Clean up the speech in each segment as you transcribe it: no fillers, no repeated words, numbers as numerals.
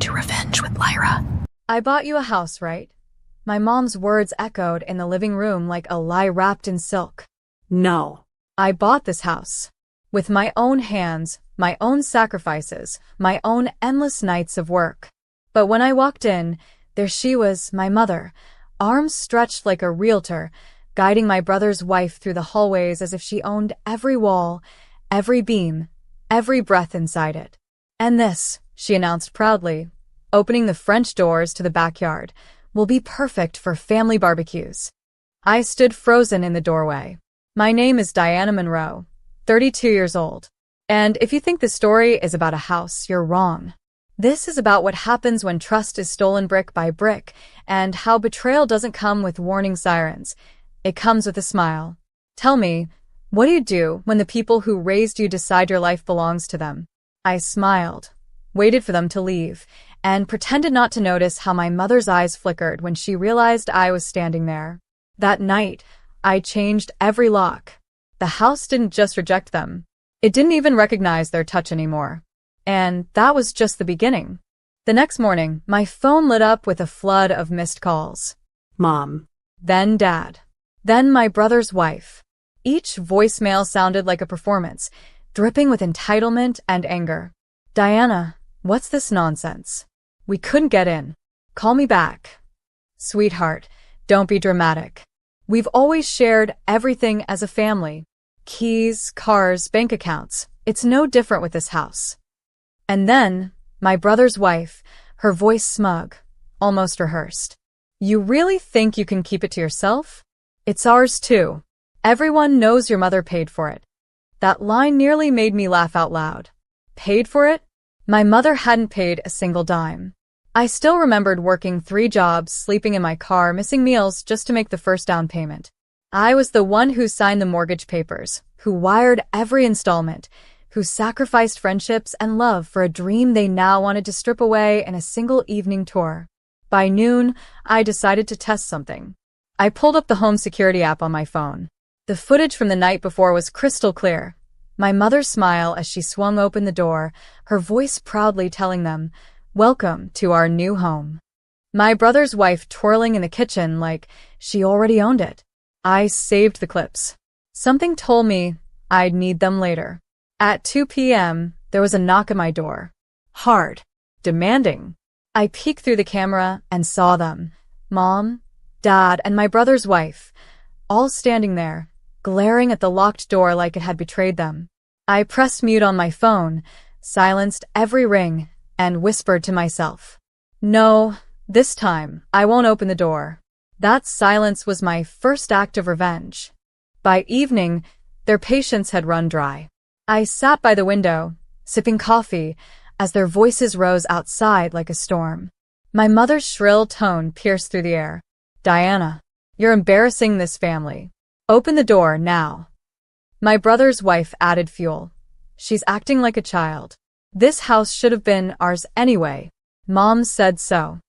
to revenge with Lyra. I bought you a house, right? My mom's words echoed in the living room like a lie wrapped in silk. No. I bought this house. With my own hands, my own sacrifices, my own endless nights of work. But when I walked in, there she was, my mother, arms stretched like a realtor, guiding my brother's wife through the hallways as if she owned every wall, every beam, every breath inside it. And this, she announced proudly, opening the French doors to the backyard, will be perfect for family barbecues. I stood frozen in the doorway. My name is Diana Monroe, 32 years old. And if you think the story is about a house, you're wrong. This is about what happens when trust is stolen brick by brick, and how betrayal doesn't come with warning sirens. It comes with a smile. Tell me, what do you do when the people who raised you decide your life belongs to them? I smiled, waited for them to leave, and pretended not to notice how my mother's eyes flickered when she realized I was standing there. That night, I changed every lock. The house didn't just reject them. It didn't even recognize their touch anymore. And that was just the beginning. The next morning, my phone lit up with a flood of missed calls. Mom. Then Dad. Then my brother's wife. Each voicemail sounded like a performance, dripping with entitlement and anger. Diana, what's this nonsense? We couldn't get in. Call me back. Sweetheart, don't be dramatic. We've always shared everything as a family. Keys, cars, bank accounts. It's no different with this house. And then, my brother's wife, her voice smug, almost rehearsed. You really think you can keep it to yourself? It's ours too. Everyone knows your mother paid for it. That line nearly made me laugh out loud. Paid for it? My mother hadn't paid a single dime. I still remembered working 3 jobs, sleeping in my car, missing meals just to make the first down payment. I was the one who signed the mortgage papers, who wired every installment, who sacrificed friendships and love for a dream they now wanted to strip away in a single evening tour. By noon, I decided to test something. I pulled up the home security app on my phone. The footage from the night before was crystal clear. My mother's smile as she swung open the door, her voice proudly telling them, "Welcome to our new home." My brother's wife twirling in the kitchen like she already owned it. I saved the clips. Something told me I'd need them later. At 2 p.m., there was a knock at my door. Hard. Demanding. I peeked through the camera and saw them. Mom, Dad, and my brother's wife, all standing there, glaring at the locked door like it had betrayed them. I pressed mute on my phone, silenced every ring, and whispered to myself, "No, this time, I won't open the door." That silence was my first act of revenge. By evening, their patience had run dry. I sat by the window, sipping coffee, as their voices rose outside like a storm. My mother's shrill tone pierced through the air. "Diana, you're embarrassing this family. Open the door now." My brother's wife added fuel. "She's acting like a child. This house should have been ours anyway. Mom said so."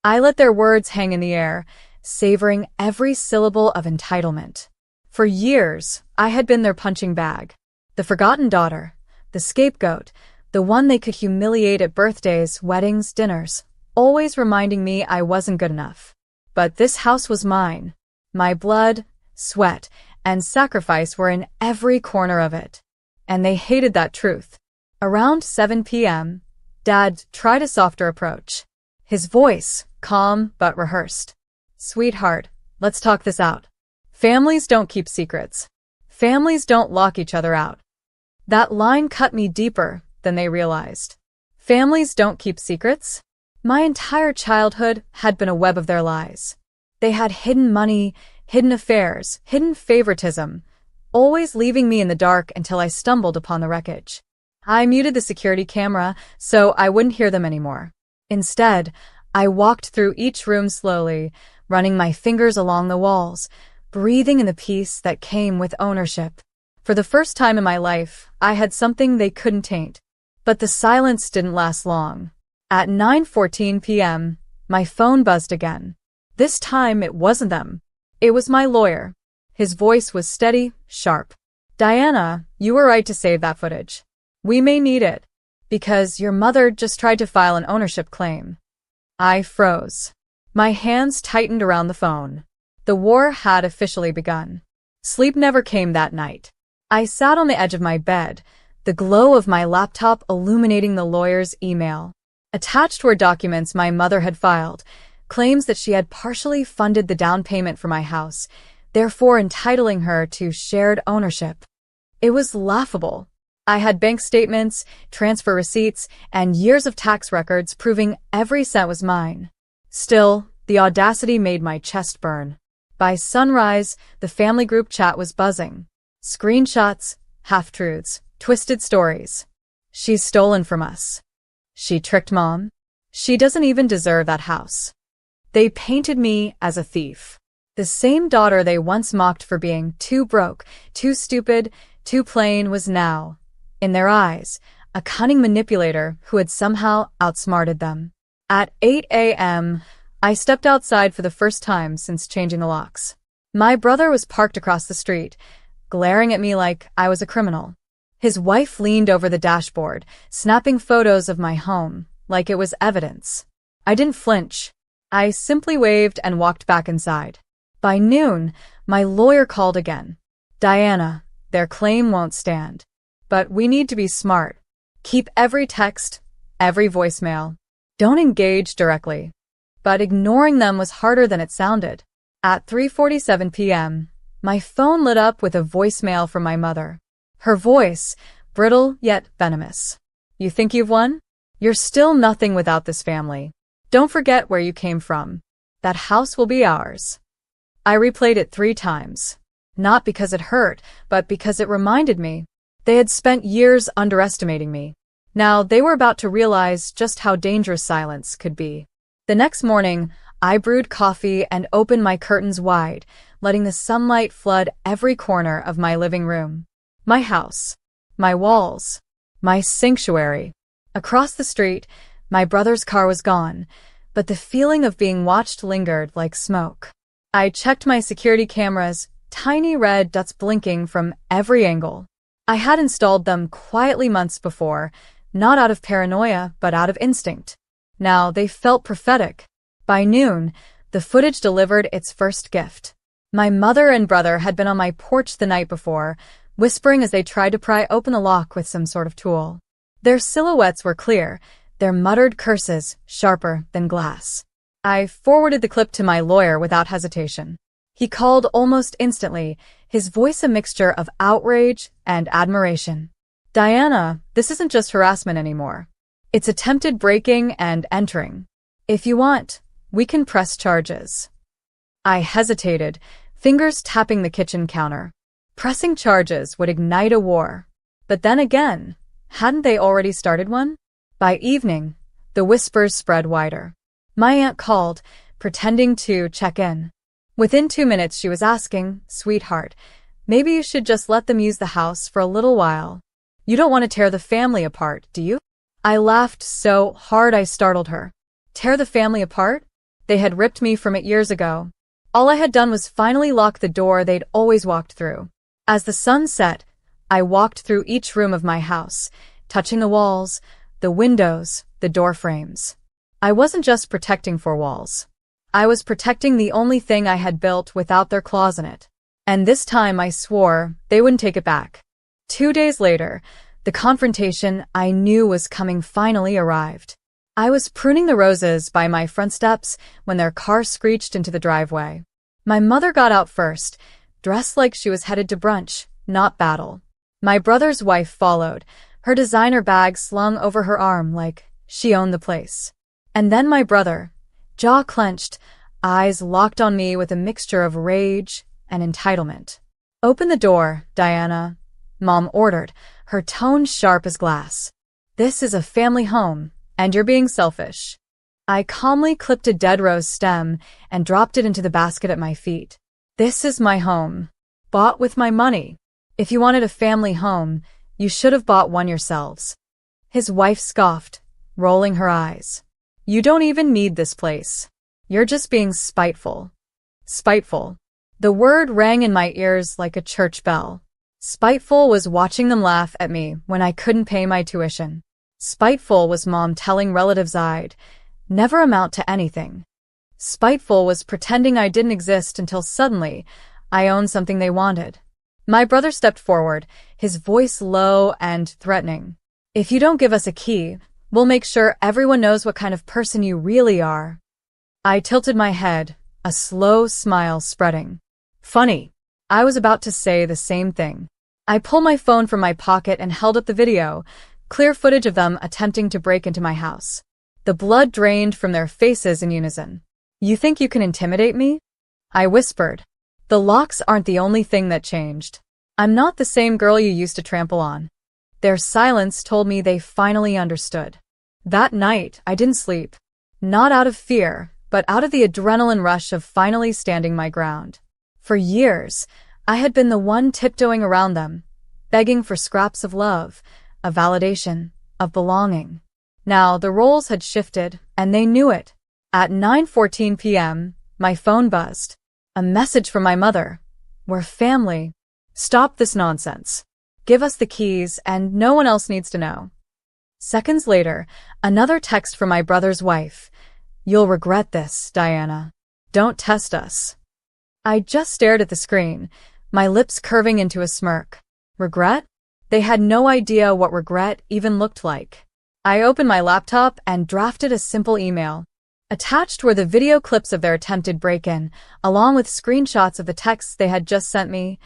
I let their words hang in the air, savoring every syllable of entitlement. For years, I had been their punching bag. The forgotten daughter, the scapegoat, the one they could humiliate at birthdays, weddings, dinners, always reminding me I wasn't good enough. But this house was mine. My blood, sweat, and sacrifice were in every corner of it. And they hated that truth. Around 7 p.m., Dad tried a softer approach. His voice, calm but rehearsed. "Sweetheart, let's talk this out. Families don't keep secrets. Families don't lock each other out." That line cut me deeper than they realized. Families don't keep secrets? My entire childhood had been a web of their lies. They had hidden money, hidden affairs, hidden favoritism, always leaving me in the dark until I stumbled upon the wreckage. I muted the security camera so I wouldn't hear them anymore. Instead, I walked through each room slowly, running my fingers along the walls, breathing in the peace that came with ownership. For the first time in my life, I had something they couldn't taint. But the silence didn't last long. At 9:14 p.m., my phone buzzed again. This time it wasn't them. It was my lawyer. His voice was steady, sharp. "Diana, you were right to save that footage. We may need it. Because your mother just tried to file an ownership claim. I froze. My hands tightened around the phone. The war had officially begun. Sleep never came that night. I sat on the edge of my bed, the glow of my laptop illuminating the lawyer's email. Attached were documents my mother had filed, claims that she had partially funded the down payment for my house, therefore entitling her to shared ownership. It was laughable. I had bank statements, transfer receipts, and years of tax records proving every cent was mine. Still, the audacity made my chest burn. By sunrise, the family group chat was buzzing. Screenshots, half-truths, twisted stories. She's stolen from us. She tricked Mom. She doesn't even deserve that house. They painted me as a thief. The same daughter they once mocked for being too broke, too stupid, too plain was now, in their eyes, a cunning manipulator who had somehow outsmarted them. At 8 a.m., I stepped outside for the first time since changing the locks. My brother was parked across the street, glaring at me like I was a criminal. His wife leaned over the dashboard, snapping photos of my home, like it was evidence. I didn't flinch. I simply waved and walked back inside. By noon, my lawyer called again. Diana, their claim won't stand. But we need to be smart. Keep every text, every voicemail. Don't engage directly. But ignoring them was harder than it sounded. At 3:47 p.m., my phone lit up with a voicemail from my mother. Her voice, brittle yet venomous. You think you've won? You're still nothing without this family. Don't forget where you came from. That house will be ours. I replayed it 3 times. Not because it hurt, but because it reminded me. They had spent years underestimating me. Now they were about to realize just how dangerous silence could be. The next morning, I brewed coffee and opened my curtains wide, letting the sunlight flood every corner of my living room. My house. My walls. My sanctuary. Across the street, my brother's car was gone, but the feeling of being watched lingered like smoke. I checked my security cameras, tiny red dots blinking from every angle. I had installed them quietly months before, not out of paranoia, but out of instinct. Now they felt prophetic. By noon, the footage delivered its first gift. My mother and brother had been on my porch the night before, whispering as they tried to pry open the lock with some sort of tool. Their silhouettes were clear, their muttered curses sharper than glass. I forwarded the clip to my lawyer without hesitation. He called almost instantly, his voice a mixture of outrage and admiration. Diana, this isn't just harassment anymore. It's attempted breaking and entering. If you want, we can press charges. I hesitated, fingers tapping the kitchen counter. Pressing charges would ignite a war. But then again, hadn't they already started one? By evening, the whispers spread wider. My aunt called, pretending to check in. Within 2 minutes she was asking, "Sweetheart, maybe you should just let them use the house for a little while. You don't want to tear the family apart, do you?" I laughed so hard I startled her. Tear the family apart? They had ripped me from it years ago. All I had done was finally lock the door they'd always walked through. As the sun set, I walked through each room of my house, touching the walls, the windows, the door frames. I wasn't just protecting 4 walls. I was protecting the only thing I had built without their claws in it. And this time I swore they wouldn't take it back. 2 days later, the confrontation I knew was coming finally arrived. I was pruning the roses by my front steps when their car screeched into the driveway. My mother got out first, dressed like she was headed to brunch, not battle. My brother's wife followed, her designer bag slung over her arm like she owned the place. And then my brother, jaw clenched, eyes locked on me with a mixture of rage and entitlement. "Open the door, Diana," Mom ordered, her tone sharp as glass. "This is a family home, and you're being selfish." I calmly clipped a dead rose stem and dropped it into the basket at my feet. "This is my home, bought with my money. If you wanted a family home, you should have bought one yourselves." His wife scoffed, rolling her eyes. "You don't even need this place. You're just being spiteful." Spiteful. The word rang in my ears like a church bell. Spiteful was watching them laugh at me when I couldn't pay my tuition. Spiteful was Mom telling relatives I'd never amount to anything. Spiteful was pretending I didn't exist until suddenly I owned something they wanted. My brother stepped forward, his voice low and threatening. If you don't give us a key, we'll make sure everyone knows what kind of person you really are. I tilted my head, a slow smile spreading. Funny. I was about to say the same thing. I pulled my phone from my pocket and held up the video, clear footage of them attempting to break into my house. The blood drained from their faces in unison. You think you can intimidate me? I whispered. The locks aren't the only thing that changed. I'm not the same girl you used to trample on. Their silence told me they finally understood. That night, I didn't sleep. Not out of fear, but out of the adrenaline rush of finally standing my ground. For years, I had been the one tiptoeing around them, begging for scraps of love, of validation, of belonging. Now, the roles had shifted, and they knew it. At 9:14 p.m., my phone buzzed. A message from my mother. We're family. Stop this nonsense. Give us the keys, and no one else needs to know. Seconds later, another text from my brother's wife. You'll regret this, Diana. Don't test us. I just stared at the screen, my lips curving into a smirk. Regret? They had no idea what regret even looked like. I opened my laptop and drafted a simple email. Attached were the video clips of their attempted break-in, along with screenshots of the texts they had just sent me,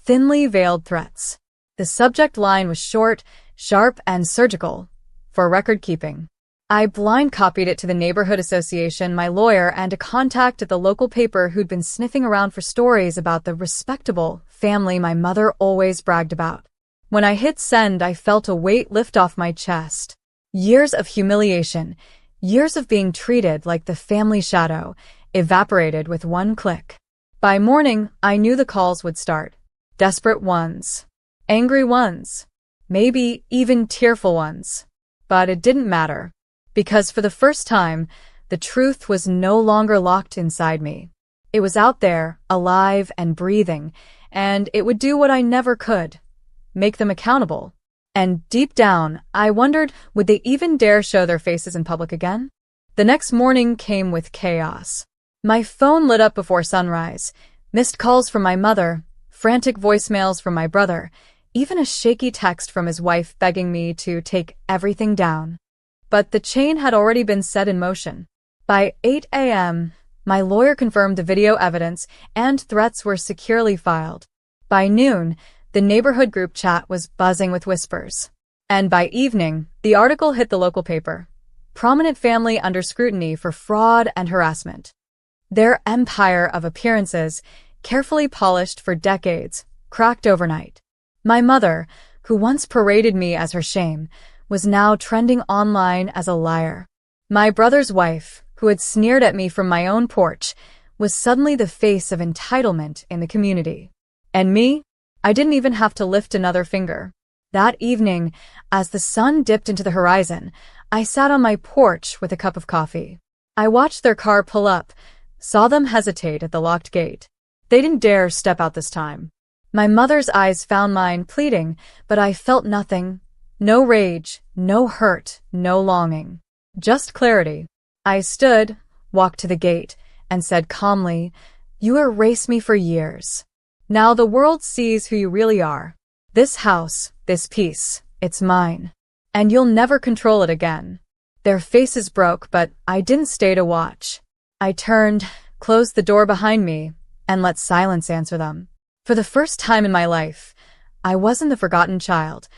thinly veiled threats. The subject line was short, sharp, and surgical, for record-keeping. I blind copied it to the neighborhood association, my lawyer, and a contact at the local paper who'd been sniffing around for stories about the respectable family my mother always bragged about. When I hit send, I felt a weight lift off my chest. Years of humiliation, years of being treated like the family shadow, evaporated with one click. By morning, I knew the calls would start. Desperate ones. Angry ones. Maybe even tearful ones. But it didn't matter. Because for the first time, the truth was no longer locked inside me. It was out there, alive and breathing, and it would do what I never could. Make them accountable. And deep down, I wondered, would they even dare show their faces in public again? The next morning came with chaos. My phone lit up before sunrise. Missed calls from my mother, frantic voicemails from my brother, even a shaky text from his wife begging me to take everything down. But the chain had already been set in motion. By 8 a.m., my lawyer confirmed the video evidence and threats were securely filed. By noon, the neighborhood group chat was buzzing with whispers. And by evening, the article hit the local paper. Prominent family under scrutiny for fraud and harassment. Their empire of appearances, carefully polished for decades, cracked overnight. My mother, who once paraded me as her shame, was now trending online as a liar. My brother's wife, who had sneered at me from my own porch, was suddenly the face of entitlement in the community. And me? I didn't even have to lift another finger. That evening, as the sun dipped into the horizon, I sat on my porch with a cup of coffee. I watched their car pull up, saw them hesitate at the locked gate. They didn't dare step out this time. My mother's eyes found mine, pleading, but I felt nothing. No rage, no hurt, no longing. Just clarity. I stood, walked to the gate, and said calmly, "You erased me for years. Now the world sees who you really are. This house, this peace, it's mine. And you'll never control it again." Their faces broke, but I didn't stay to watch. I turned, closed the door behind me, and let silence answer them. For the first time in my life, I wasn't the forgotten child.